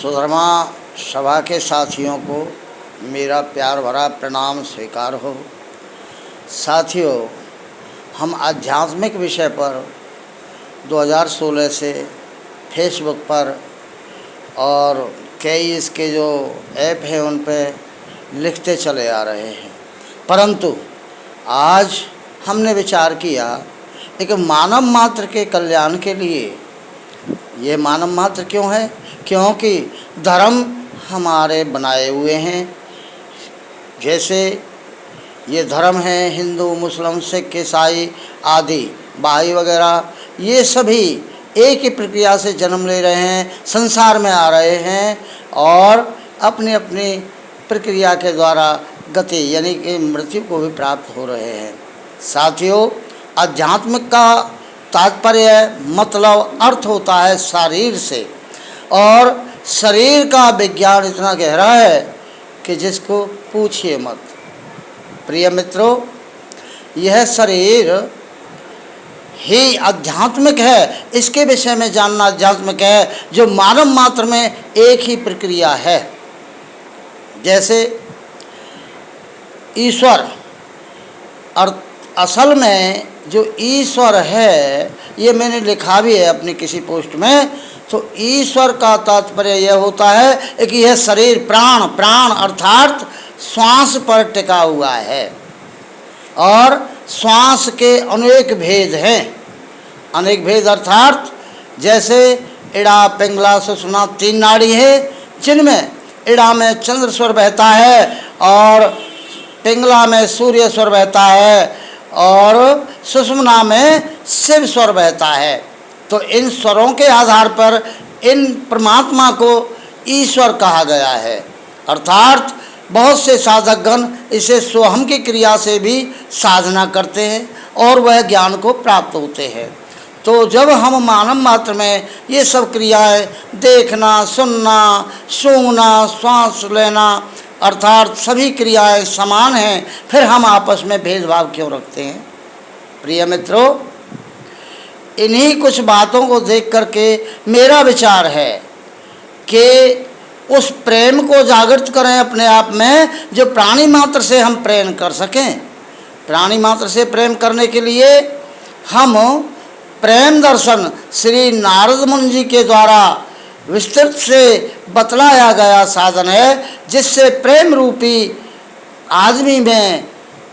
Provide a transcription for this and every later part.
सुधर्मा सभा के साथियों को मेरा प्यार भरा प्रणाम स्वीकार हो। साथियों, हम आध्यात्मिक विषय पर 2016 से फेसबुक पर और कई इसके जो ऐप हैं उन पर लिखते चले आ रहे हैं, परंतु आज हमने विचार किया एक मानव मात्र के कल्याण के लिए। ये मानव मात्र क्यों है? क्योंकि धर्म हमारे बनाए हुए हैं। जैसे ये धर्म हैं हिंदू, मुस्लिम, सिख, ईसाई आदि, बहाई वगैरह, ये सभी एक ही प्रक्रिया से जन्म ले रहे हैं, संसार में आ रहे हैं और अपनी अपनी प्रक्रिया के द्वारा गति यानी कि मृत्यु को भी प्राप्त हो रहे हैं। साथियों, आध्यात्मिक का तात्पर्य मतलब अर्थ होता है शरीर से, और शरीर का विज्ञान इतना गहरा है कि जिसको पूछिए मत। प्रिय मित्रों, यह शरीर ही आध्यात्मिक है, इसके विषय में जानना आध्यात्मिक है, जो मानव मात्र में एक ही प्रक्रिया है। जैसे ईश्वर, और असल में जो ईश्वर है, ये मैंने लिखा भी है अपनी किसी पोस्ट में, तो ईश्वर का तात्पर्य यह होता है कि यह शरीर प्राण अर्थात श्वास पर टिका हुआ है, और श्वास के अनेक भेद हैं। अनेक भेद अर्थात जैसे इड़ा, पिंगला, सुषुम्ना 3 नाड़ी है, जिनमें इड़ा में चंद्र स्वर बहता है और पिंगला में सूर्य स्वर बहता है और सुषुम्ना में शिव स्वर बहता है। तो इन स्वरों के आधार पर इन परमात्मा को ईश्वर कहा गया है। अर्थात बहुत से साधकगण इसे सोहम की क्रिया से भी साधना करते हैं और वह ज्ञान को प्राप्त होते हैं। तो जब हम मानव मात्र में ये सब क्रियाएं, देखना, सुनना, सूंघना, श्वास लेना, अर्थात सभी क्रियाएं समान हैं, फिर हम आपस में भेदभाव क्यों रखते हैं? प्रिय मित्रों, इन्हीं कुछ बातों को देख करके मेरा विचार है कि उस प्रेम को जागृत करें अपने आप में, जो प्राणी मात्र से हम प्रेम कर सकें। प्राणी मात्र से प्रेम करने के लिए हम प्रेम दर्शन श्री नारद मुनि जी के द्वारा विस्तृत से बतलाया गया साधन है, जिससे प्रेम रूपी आदमी में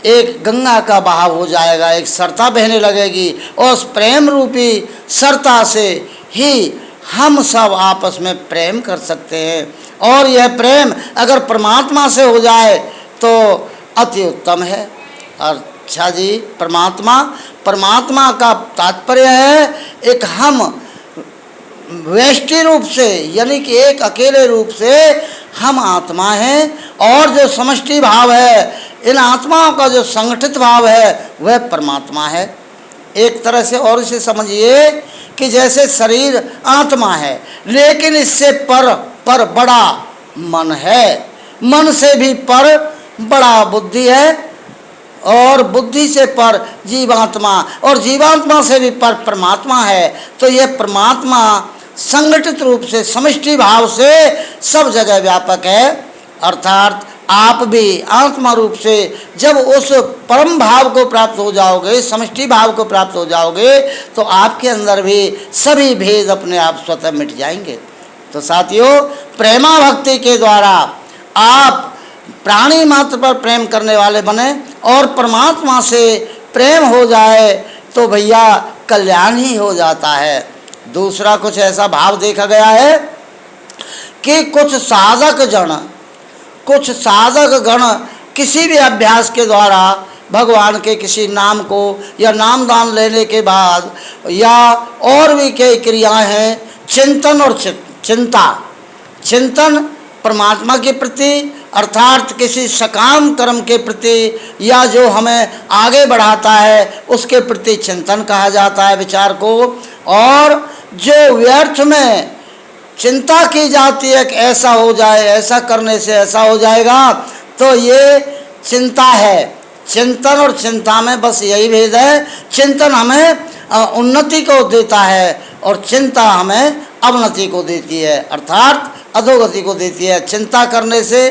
एक गंगा का बहाव हो जाएगा, एक सरता बहने लगेगी, और उस प्रेम रूपी सरता से ही हम सब आपस में प्रेम कर सकते हैं। और यह प्रेम अगर परमात्मा से हो जाए तो अति उत्तम है। अच्छा जी, परमात्मा का तात्पर्य है एक हम व्यष्टि रूप से, यानी कि एक अकेले रूप से हम आत्मा हैं, और जो समष्टि भाव है, इन आत्माओं का जो संगठित भाव है वह परमात्मा है। एक तरह से और इसे समझिए कि जैसे शरीर आत्मा है, लेकिन इससे पर बड़ा मन है, मन से भी पर बड़ा बुद्धि है, और बुद्धि से पर जीवात्मा, और जीवात्मा से भी पर परमात्मा है। तो यह परमात्मा संगठित रूप से, समष्टि भाव से सब जगह व्यापक है। अर्थात आप भी आत्मा रूप से जब उस परम भाव को प्राप्त हो जाओगे, समष्टि भाव को प्राप्त हो जाओगे, तो आपके अंदर भी सभी भेद अपने आप स्वतः मिट जाएंगे। तो साथियों, प्रेमा भक्ति के द्वारा आप प्राणी मात्र पर प्रेम करने वाले बने और परमात्मा से प्रेम हो जाए तो भैया कल्याण ही हो जाता है। दूसरा कुछ ऐसा भाव देखा गया है कि कुछ साधक गण किसी भी अभ्यास के द्वारा भगवान के किसी नाम को या नाम दान लेने के बाद, या और भी कई क्रियाएं हैं, चिंतन और चिंतन परमात्मा के प्रति, अर्थात किसी सकाम कर्म के प्रति, या जो हमें आगे बढ़ाता है उसके प्रति चिंतन कहा जाता है विचार को। और जो व्यर्थ में चिंता की जाती है कि ऐसा हो जाए, ऐसा करने से ऐसा हो जाएगा, तो ये चिंता है। चिंतन और चिंता में बस यही भेद है। चिंतन हमें उन्नति को देता है और चिंता हमें अवनति को देती है। अर्थात अधोगति को देती है। चिंता करने से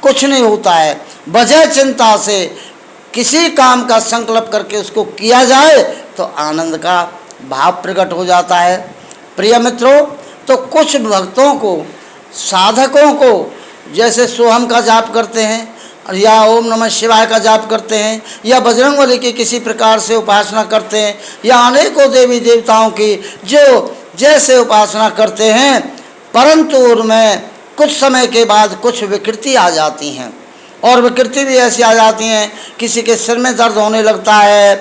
कुछ नहीं होता है, बजाय चिंता से किसी काम का संकल्प करके उसको किया जाए तो आनंद का भाव प्रकट हो जाता है। प्रिय मित्रों, तो कुछ भक्तों को, साधकों को, जैसे सोहम का जाप करते हैं या ओम नमः शिवाय का जाप करते हैं या बजरंगबली की किसी प्रकार से उपासना करते हैं या अनेकों देवी देवताओं की जो जैसे उपासना करते हैं, परंतु उनमें कुछ समय के बाद कुछ विकृति आ जाती हैं। और विकृति भी ऐसी आ जाती हैं, किसी के सिर में दर्द होने लगता है,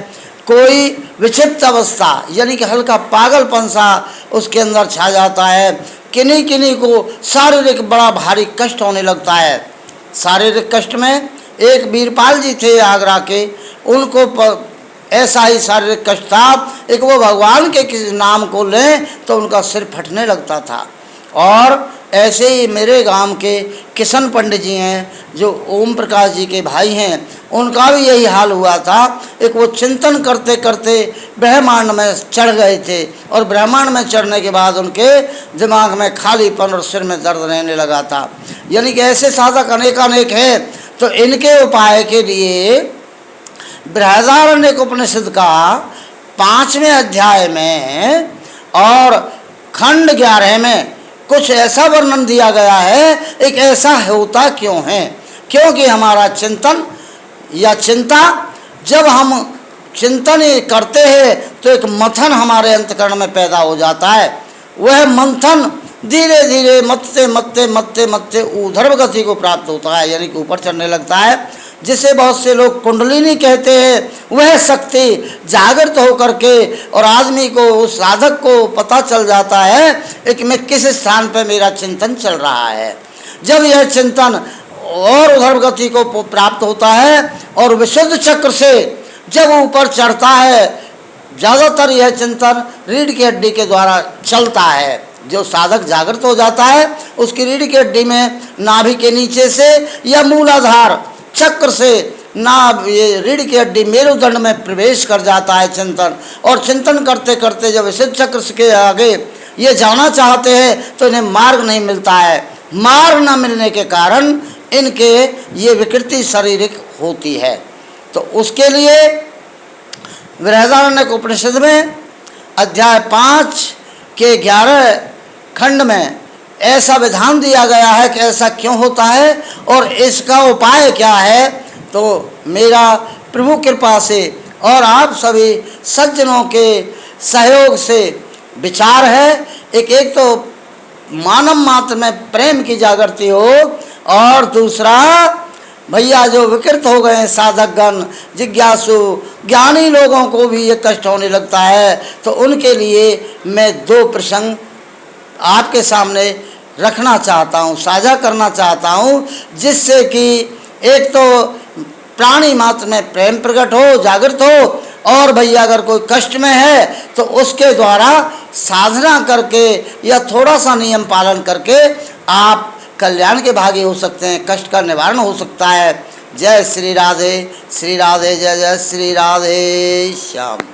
कोई विक्षिप्त अवस्था यानी कि हल्का पागलपन सा उसके अंदर छा जाता है, किन्हीं किन्हीं को शारीरिक बड़ा भारी कष्ट होने लगता है। शारीरिक कष्ट में एक बीरपाल जी थे आगरा के, उनको ऐसा ही शारीरिक कष्ट था, एक वो भगवान के किसी नाम को लें तो उनका सिर फटने लगता था। और ऐसे ही मेरे गांव के किशन पंडित जी हैं जो ओम प्रकाश जी के भाई हैं, उनका भी यही हाल हुआ था। एक वो चिंतन करते करते ब्रह्मांड में चढ़ गए थे और ब्रह्मांड में चढ़ने के बाद उनके दिमाग में खालीपन और सिर में दर्द रहने लगा था। यानी कि ऐसे साधक अनेकानेक हैं। तो इनके उपाय के लिए बृहदारण्यक उपनिषद का 5वें अध्याय में और खंड 11 में कुछ ऐसा वर्णन दिया गया है, एक ऐसा होता क्यों है, क्योंकि हमारा चिंतन या चिंता, जब हम चिंतन करते हैं तो एक मंथन हमारे अंतकरण में पैदा हो जाता है। वह मंथन धीरे धीरे मत्ते मत्ते मत्ते मत्ते ऊर्ध्व गति को प्राप्त होता है, यानी कि ऊपर चढ़ने लगता है, जिसे बहुत से लोग कुंडलिनी कहते हैं। वह शक्ति जागृत होकर के और आदमी को, उस साधक को पता चल जाता है कि मैं किस स्थान पर मेरा चिंतन चल रहा है। जब यह चिंतन और ऊर्ध्व गति को प्राप्त होता है और विशुद्ध चक्र से जब ऊपर चढ़ता है, ज़्यादातर यह चिंतन रीढ़ की हड्डी के द्वारा चलता है। जो साधक जागृत हो जाता है उसकी रीढ़ की हड्डी में नाभि के नीचे से या मूलाधार चक्र से ये रीढ़ की हड्डी मेरुदंड में प्रवेश कर जाता है चिंतन। और चिंतन करते करते जब विशुद्ध चक्र के आगे ये जाना चाहते हैं तो इन्हें मार्ग नहीं मिलता है। मार्ग न मिलने के कारण इनके ये विकृति शारीरिक होती है। तो उसके लिए बृहदारण्यक उपनिषद में अध्याय 5 के 11 खंड में ऐसा विधान दिया गया है कि ऐसा क्यों होता है और इसका उपाय क्या है। तो मेरा प्रभु कृपा से और आप सभी सज्जनों के सहयोग से विचार है, एक तो मानव मात्र में प्रेम की जागृति हो, और दूसरा भैया जो विकृत हो गए साधकगण, जिज्ञासु ज्ञानी लोगों को भी ये कष्ट होने लगता है। तो उनके लिए मैं 2 प्रसंग आपके सामने रखना चाहता हूँ, साझा करना चाहता हूँ, जिससे कि एक तो प्राणी मात्र में प्रेम प्रकट हो, जागृत हो, और भैया अगर कोई कष्ट में है तो उसके द्वारा साधना करके या थोड़ा सा नियम पालन करके आप कल्याण के भागी हो सकते हैं, कष्ट का निवारण हो सकता है। जय श्री राधे, श्री राधे, जय जय श्री राधे श्याम।